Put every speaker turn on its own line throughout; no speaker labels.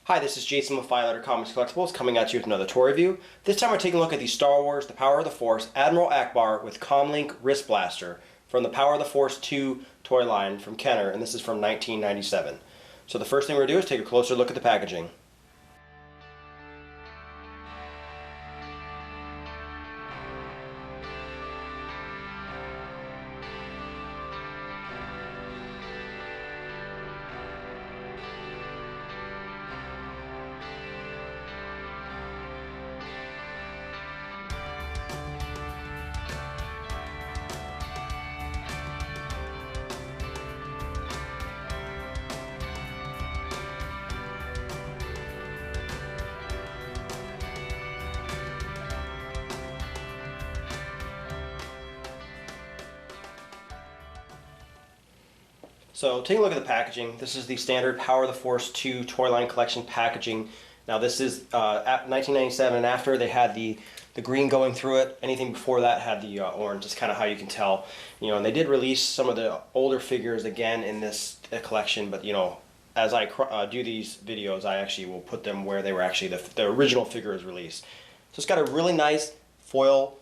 Hi, this is Jason with Five Letter Comics Collectibles coming at you with another toy review. This time we're taking a look at the Star Wars The Power of the Force Admiral Ackbar with Comlink Wrist Blaster from the Power of the Force 2 toy line from Kenner, and this is from 1997. So the first thing we're going to do is take a closer look at the packaging. So taking a look at the packaging, this is the standard Power of the Force 2 toy line collection packaging. Now this is 1997 and after they had the green going through it. Anything before that had the orange. That's kind of how you can tell. You know, and they did release some of the older figures again in this collection, but you know, as I do these videos, I actually will put them where they were actually the original figure is released. So it's got a really nice foil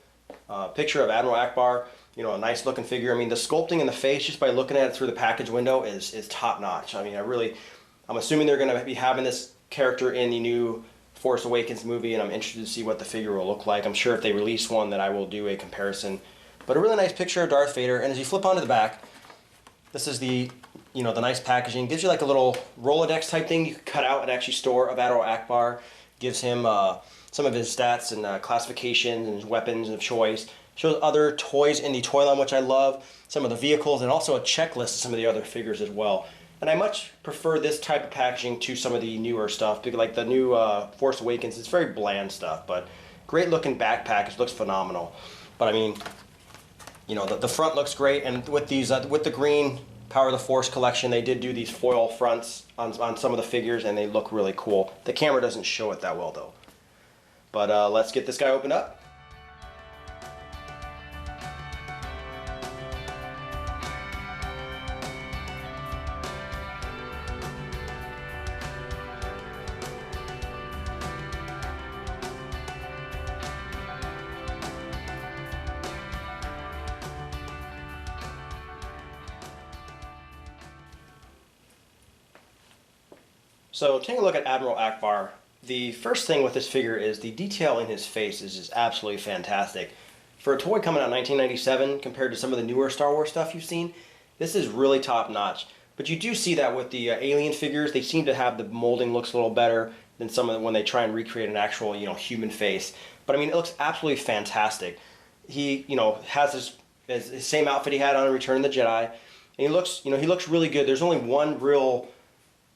picture of Admiral Ackbar. You know, a nice looking figure. I mean, the sculpting in the face, just by looking at it through the package window, is top notch. I mean, I'm assuming they're going to be having this character in the new Force Awakens movie, and I'm interested to see what the figure will look like. I'm sure if they release one that I will do a comparison. But a really nice picture of Darth Vader, and as you flip onto the back, this is the nice packaging. Gives you like a little Rolodex type thing you can cut out and actually store of Admiral Ackbar. Gives him some of his stats and classifications and his weapons of choice. Shows other toys in the toy line, which I love, some of the vehicles, and also a checklist of some of the other figures as well. And I much prefer this type of packaging to some of the newer stuff, because like the new Force Awakens, it's very bland stuff, but great looking back package, looks phenomenal. But I mean, you know, the front looks great, and with these, with the green Power of the Force collection, they did do these foil fronts on some of the figures, and they look really cool. The camera doesn't show it that well though. But let's get this guy opened up. So taking a look at Admiral Ackbar, the first thing with this figure is the detail in his face is just absolutely fantastic. For a toy coming out in 1997 compared to some of the newer Star Wars stuff you've seen, this is really top notch. But you do see that with the alien figures, they seem to have the molding looks a little better than some of when they try and recreate an actual human face. But I mean, it looks absolutely fantastic. He has his same outfit he had on in Return of the Jedi, and he looks really good. There's only one real,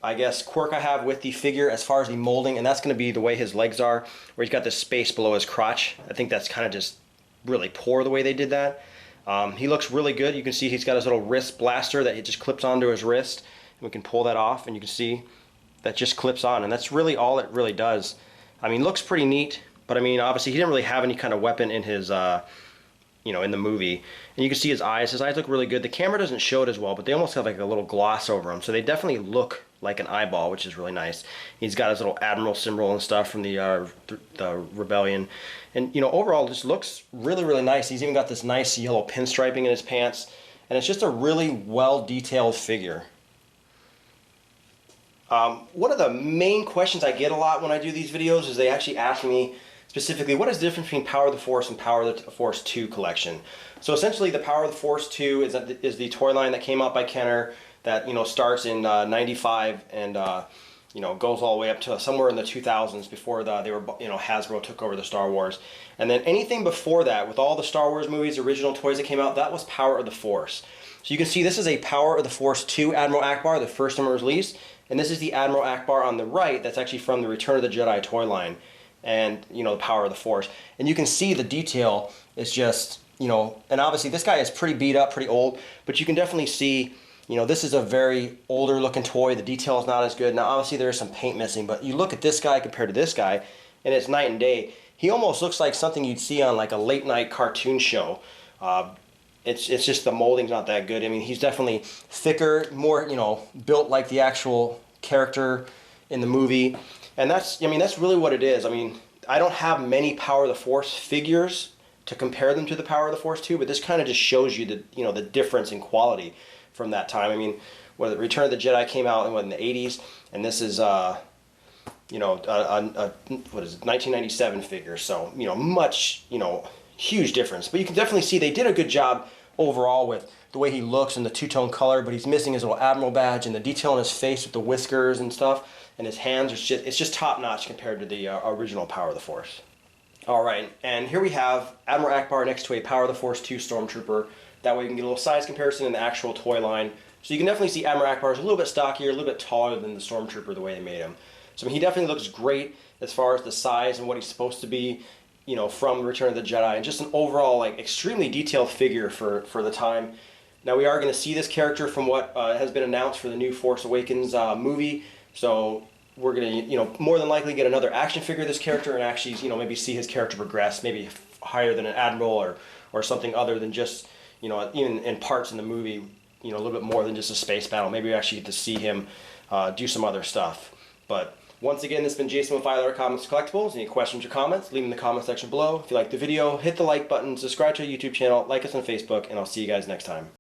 I guess, quirk I have with the figure as far as the molding, and that's going to be the way his legs are, where he's got this space below his crotch. I think that's kind of just really poor the way they did that. He looks really good. You can see he's got his little wrist blaster that he just clips onto his wrist, and we can pull that off, and you can see that just clips on, and that's really all it really does. I mean, looks pretty neat, but I mean, obviously he didn't really have any kind of weapon in his in the movie. And you can see his eyes. His eyes look really good. The camera doesn't show it as well, but they almost have like a little gloss over them. So they definitely look like an eyeball, which is really nice. He's got his little Admiral symbol and stuff from the Rebellion. And, overall, it just looks really, really nice. He's even got this nice yellow pinstriping in his pants. And it's just a really well-detailed figure. One of the main questions I get a lot when I do these videos is they actually ask me specifically, what is the difference between Power of the Force and Power of the Force 2 collection? So essentially, the Power of the Force 2 is the toy line that came out by Kenner that starts in '95 and goes all the way up to somewhere in the 2000s before Hasbro took over the Star Wars. And then anything before that, with all the Star Wars movies, original toys that came out, that was Power of the Force. So you can see this is a Power of the Force 2 Admiral Ackbar, the first time it was released, and this is the Admiral Ackbar on the right. That's actually from the Return of the Jedi toy line. And the Power of the Force, and you can see the detail is just and obviously this guy is pretty beat up, pretty old, but you can definitely see this is a very older looking toy. The detail is not as good. Now obviously there's some paint missing, but you look at this guy compared to this guy and it's night and day. He almost looks like something you'd see on like a late night cartoon show. It's just the molding's not that good. I mean, he's definitely thicker, more built like the actual character in the movie. And that's, I mean, that's really what it is. I mean, I don't have many Power of the Force figures to compare them to the Power of the Force 2, but this kind of just shows you the, you know, the difference in quality from that time. I mean, when Return of the Jedi came out in the 80s, and this is, you know, what is it, 1997 figure. So, you know, much, you know, huge difference. But you can definitely see they did a good job overall with the way he looks and the two-tone color, but he's missing his little Admiral badge and the detail on his face with the whiskers and stuff, and his hands. It's just top-notch compared to the original Power of the Force. All right, and here we have Admiral Ackbar next to a Power of the Force 2 Stormtrooper. That way you can get a little size comparison in the actual toy line. So you can definitely see Admiral Ackbar is a little bit stockier, a little bit taller than the Stormtrooper the way they made him. So I mean, he definitely looks great as far as the size and what he's supposed to be, you know, from Return of the Jedi, and just an overall like extremely detailed figure for the time. Now we are going to see this character from what has been announced for the new Force Awakens movie. So we're going to, you know, more than likely get another action figure of this character and actually, you know, maybe see his character progress, maybe higher than an admiral or something other than just, you know, even in parts in the movie, you know, a little bit more than just a space battle. Maybe we actually get to see him do some other stuff. But once again, this has been Jason with $5 Comics Collectibles. Any questions or comments, leave them in the comment section below. If you like the video, hit the like button, subscribe to our YouTube channel, like us on Facebook, and I'll see you guys next time.